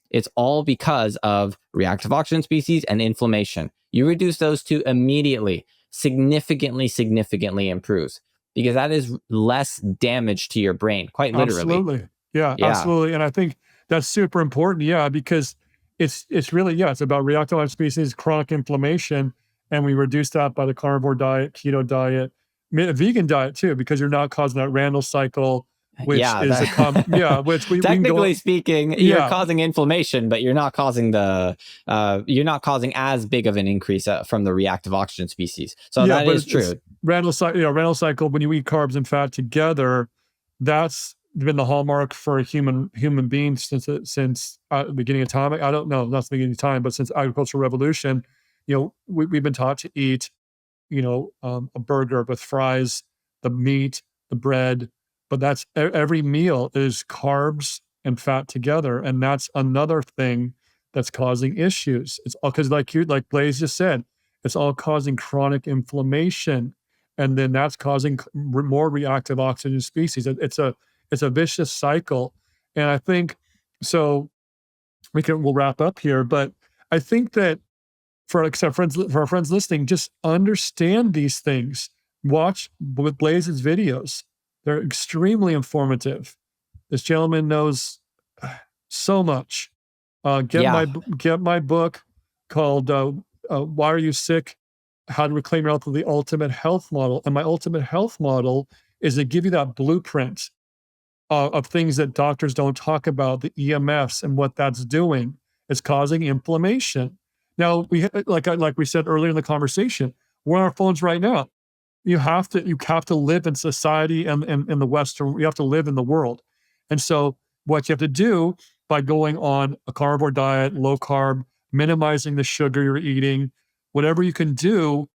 It's all because of reactive oxygen species and inflammation. You reduce those two immediately, significantly improves, because that is less damage to your brain, quite literally. Absolutely. Yeah, Yeah. absolutely. And I think that's super important. Yeah, because it's really, it's about reactive oxygen species, chronic inflammation, and we reduce that by the carnivore diet, keto diet, vegan diet too, because you're not causing that Randall cycle, which Yeah, is which we can technically go. speaking, you're Yeah, causing inflammation, but you're not causing as big of an increase from the reactive oxygen species. So yeah, that but is it's true. Randall cycle. Randall cycle. When you eat carbs and fat together, that's been the hallmark for human beings since the beginning of time. I don't know, not the beginning of time, but since agricultural revolution, we've been taught to eat, a burger with fries, the meat, the bread, but that's every meal is carbs and fat together, and that's another thing that's causing issues. It's all because, like Blaise just said, it's all causing chronic inflammation, and then that's causing more reactive oxygen species. It's a vicious cycle, and I think so. We'll wrap up here, but I think that for our friends listening, just understand these things. Watch with Blaise's videos; they're extremely informative. This gentleman knows so much. Yeah. Get my book called "Why Are You Sick? How to Reclaim Your Health with the Ultimate Health Model." And my ultimate health model is to give you that blueprint of things that doctors don't talk about, the EMFs and what that's doing. It's causing inflammation. Now, like we said earlier in the conversation, we're on our phones right now. You have to live in society and in the Western. You have to live in the world, and so what you have to do by going on a carnivore diet, low carb, minimizing the sugar you're eating, whatever you can do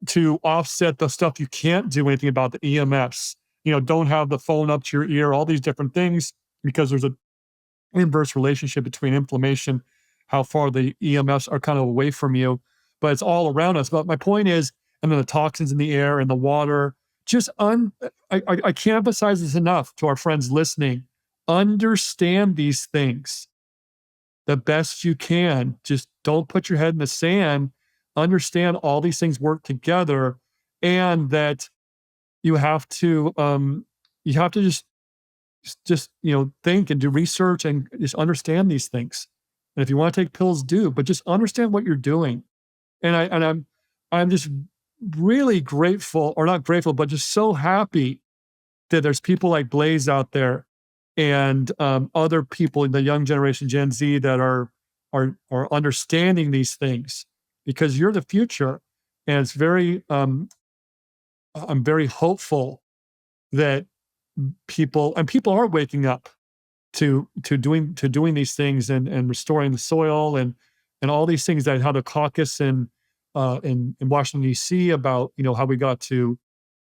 to offset the stuff you can't do anything about, the EMFs. Don't have the phone up to your ear, all these different things, because there's an inverse relationship between inflammation, how far the EMFs are kind of away from you, but it's all around us. But my point is, and then the toxins in the air and the water, just I can't emphasize this enough to our friends listening. Understand these things the best you can. Just don't put your head in the sand. Understand all these things work together, and that you have to just think and do research and just understand these things. And if you want to take pills, do, but just understand what you're doing. And I'm just really grateful, or not grateful, but just so happy that there's people like Blaise out there, and other people in the young generation, Gen Z, that are understanding these things, because you're the future. And it's I'm very hopeful that people are waking up to doing these things, and restoring the soil, and all these things, that how the caucus in Washington D.C. about how we got to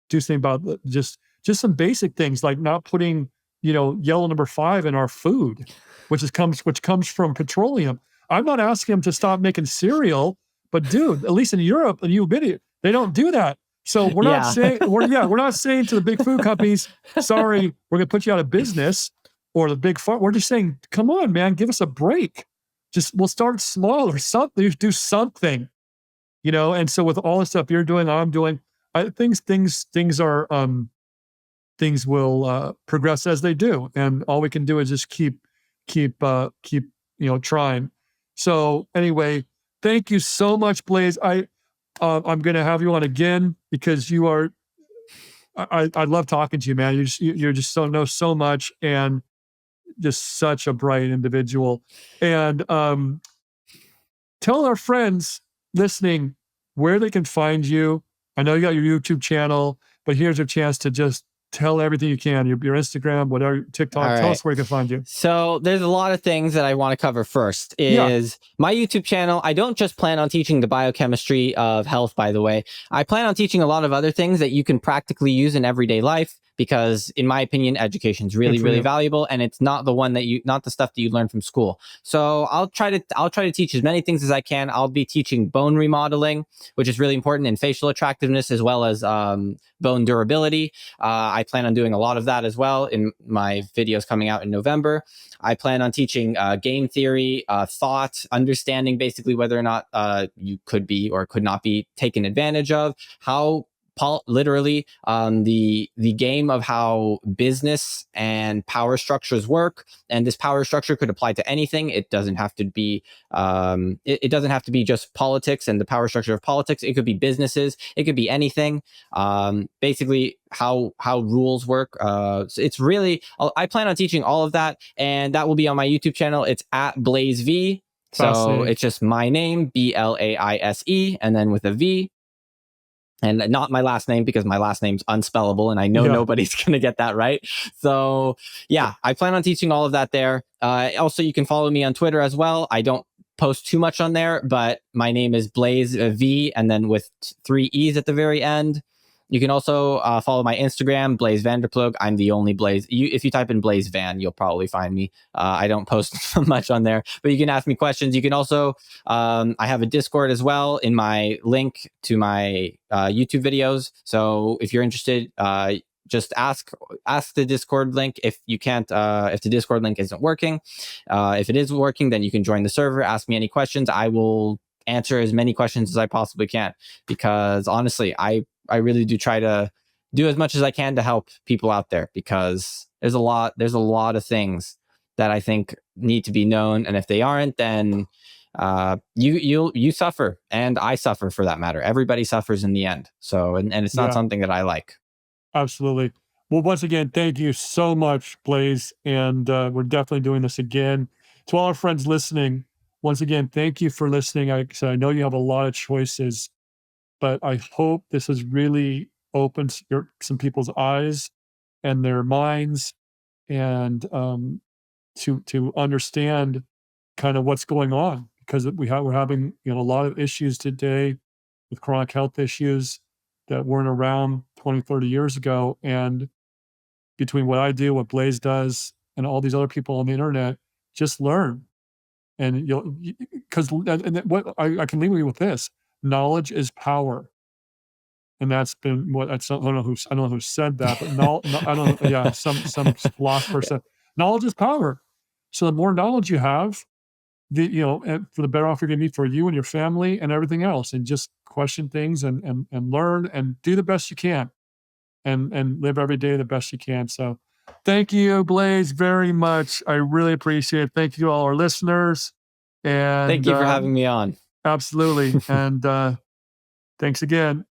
do something about just some basic things, like not putting yellow number 5 in our food, which comes from petroleum. I'm not asking them to stop making cereal, but dude, at least in Europe and you admit it, they don't do that. So we're not Yeah. saying we're not saying to the big food companies, sorry, we're gonna put you out of business, or the big farm. We're just saying, come on, man, give us a break. We'll start small or something, do something, And so with all the stuff you're doing, I'm doing, things will progress as they do, and all we can do is just keep trying. So anyway, thank you so much, Blaise. I'm going to have you on again, because you are. I love talking to you, man. You're just know so much, and just such a bright individual. And tell our friends listening where they can find you. I know you got your YouTube channel, but here's your chance to just tell everything you can. Your Instagram, whatever, TikTok. All Tell right. us where you can find you. So there's a lot of things that I want to cover. First Yeah. is my YouTube channel. I don't just plan on teaching the biochemistry of health, by the way. I plan on teaching a lot of other things that you can practically use in everyday life, because in my opinion, education is really, really valuable, and it's not not the stuff that you learn from school. So I'll try to teach as many things as I can. I'll be teaching bone remodeling, which is really important, in facial attractiveness, as well as bone durability. I plan on doing a lot of that as well in my videos coming out in November. I plan on teaching game theory, thought, understanding basically whether or not you could be or could not be taken advantage of, how literally the game of how business and power structures work, and this power structure could apply to anything. It doesn't have to be it doesn't have to be just politics and the power structure of politics. It could be businesses, it could be anything. Basically how rules work. So it's really, I plan on teaching all of that, and that will be on my YouTube channel. It's at BlaiseV. So it's just my name, BLAISE, and then with a V. and not my last name, because my last name's unspellable and I know Yeah. nobody's going to get that right. So yeah, I plan on teaching all of that there. Also, you can follow me on Twitter as well. I don't post too much on there, but my name is BlaiseV, and then with 3 E's at the very end. You can also follow my Instagram, Blaise Vanderploeg. I'm the only Blaise. If you type in Blaise Van, you'll probably find me. I don't post much on there, but you can ask me questions. You can also, I have a Discord as well in my link to my YouTube videos. So if you're interested, just ask the Discord link. If you can't, if the Discord link isn't working, if it is working, then you can join the server. Ask me any questions. I will answer as many questions as I possibly can, because honestly, I really do try to do as much as I can to help people out there, because there's a lot of things that I think need to be known, and if they aren't, then you suffer, and I suffer for that matter. Everybody suffers in the end. So, and it's not something that I like. Absolutely. Well, once again, thank you so much, Blaise, and we're definitely doing this again. To all our friends listening, once again, thank you for listening. I know you have a lot of choices, but I hope this has really opened some people's eyes and their minds, and to understand kind of what's going on, because we're having a lot of issues today with chronic health issues that weren't around 20, 30 years ago. And between what I do, what Blaise does, and all these other people on the internet, just learn. And because what I can leave you with this: knowledge is power. And that's been what I don't know who said that, but no, I don't know. Yeah, some philosopher said knowledge is power. So the more knowledge you have, and for the better off you're going to be for you and your family and everything else. And just question things, and learn, and do the best you can, and live every day the best you can. So thank you, Blaise, very much. I really appreciate it. Thank you to all our listeners. And Thank you for having me on. absolutely. And thanks again.